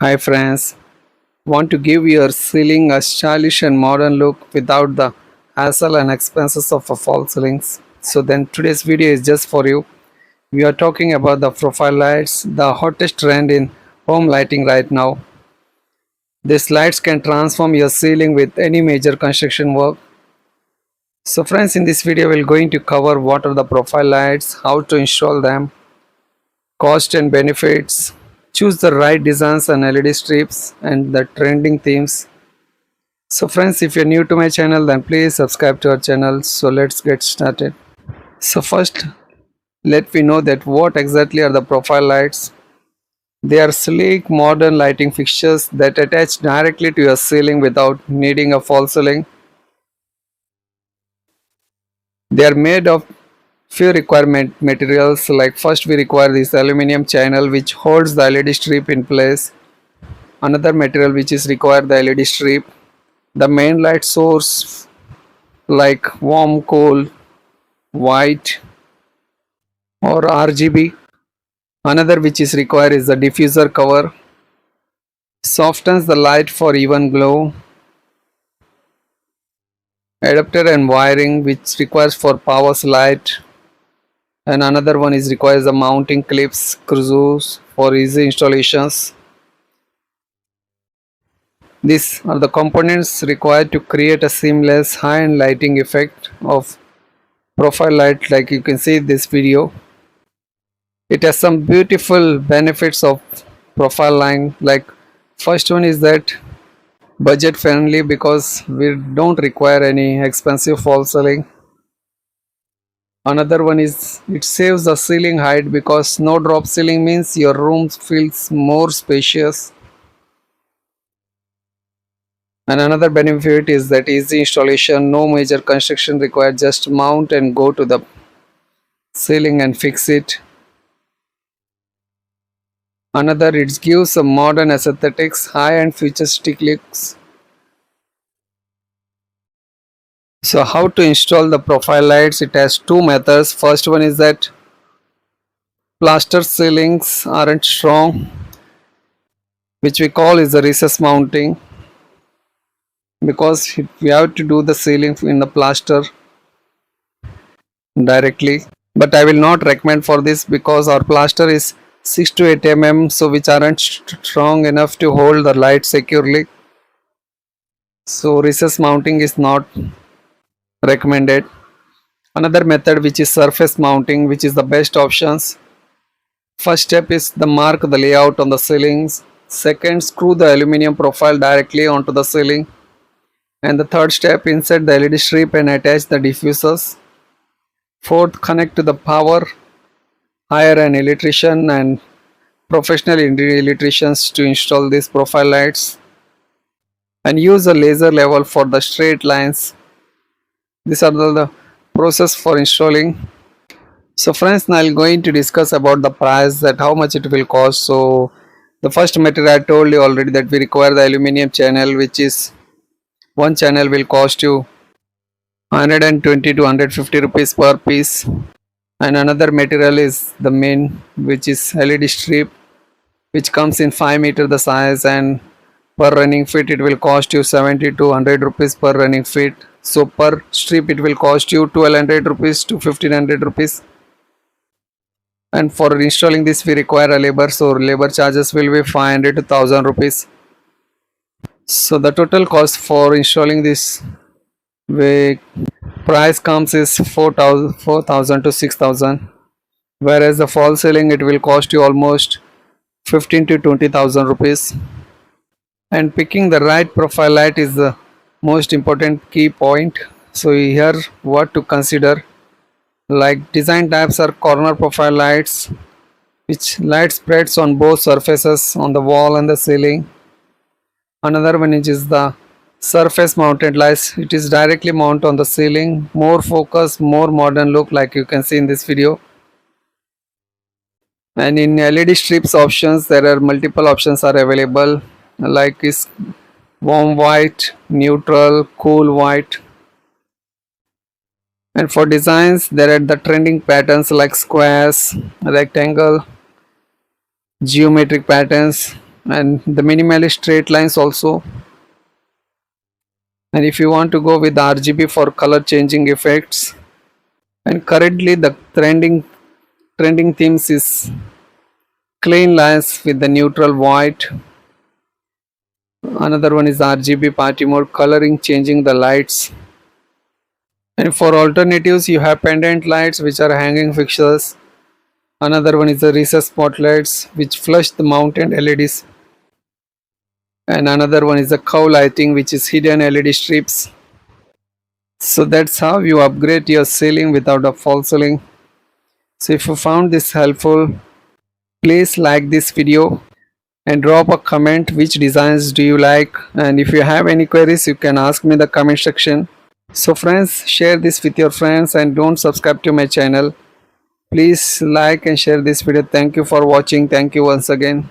Hi friends, want to give your ceiling a stylish and modern look without the hassle and expenses of a false ceilings. So then today's video is just for you. We are talking about the profile lights, the hottest trend in home lighting right now. These lights can transform your ceiling with any major construction work. So friends, in this video we're going to cover what are the profile lights, how to install them, cost and benefits, choose the right designs and LED strips and the trending themes. So friends, if you're new to my channel, then please subscribe to our channel. So let's get started. So first, let me know that what exactly are the profile lights. They are sleek modern lighting fixtures that attach directly to your ceiling without needing a false ceiling. They are made of few requirement materials, like first we require this aluminum channel which holds the LED strip in place. Another material which is required, the LED strip, the main light source like warm, cool, white or RGB. Another which is required is the diffuser cover, softens the light for even glow. Adapter and wiring which requires for power light, and another one is requires the mounting clips, screws for easy installations. These are the components required to create a seamless high-end lighting effect of profile light, like you can see in this video. It has some beautiful benefits of profile line, like first one is that budget friendly because we don't require any expensive false ceiling. Another one is it saves the ceiling height because no drop ceiling means your room feels more spacious. And another benefit is that easy installation, no major construction required, just mount and go to the ceiling and fix it. Another, it gives a modern aesthetics, high and futuristic looks. So how to install the profile lights? It has two methods. First one is that plaster ceilings aren't strong, which we call is the recess mounting, because we have to do the ceiling in the plaster directly. But I will not recommend for this because our plaster is 6 to 8 mm, so which aren't strong enough to hold the light securely. So recess mounting is not recommended. Another method which is surface mounting, which is the best options. First step is the mark the layout on the ceilings. Second, screw the aluminum profile directly onto the ceiling. And the third step, insert the LED strip and attach the diffusers. Fourth, connect to the power. Hire an electrician and professional electricians to install these profile lights. And use a laser level for the straight lines. These are the process for installing. So friends, now I'm going to discuss about the price, that how much it will cost. So the first material I told you already that we require the aluminum channel, which is one channel will cost you 120 to 150 rupees per piece. And another material is the main, which is LED strip, which comes in 5 meter the size, and per running feet it will cost you 70 to 100 rupees per running feet. So per strip it will cost you 1200 rupees to 1500 rupees. And for installing this we require a labor, so labor charges will be 500 to 1000 rupees. So the total cost for installing this way price comes is 4000 to 6000, whereas the false ceiling it will cost you almost 15 to 20,000 rupees. And picking the right profile light is the most important key point. So here what to consider, like design types are corner profile lights, which light spreads on both surfaces on the wall and the ceiling. Another one is the surface mounted lights, it is directly mounted on the ceiling, more focus, more modern look, like you can see in this video. And in LED strips options there are multiple options are available, like is warm white, neutral, cool white. And for designs there are the trending patterns like squares, rectangle, geometric patterns. and the minimalist straight lines also. And if you want to go with RGB for color changing effects, and currently the trending themes is clean lines with the neutral white. Another one is RGB party mode, coloring changing the lights. And for alternatives, you have pendant lights which are hanging fixtures. Another one is the recessed spotlights which flush the mounted LEDs. And another one is the cow lighting which is hidden LED strips. So that's how you upgrade your ceiling without a false ceiling. So if you found this helpful, please like this video and drop a comment which designs do you like, and if you have any queries you can ask me in the comment section. So friends, share this with your friends and don't subscribe to my channel. Please like and share this video. Thank you for watching. Thank you once again.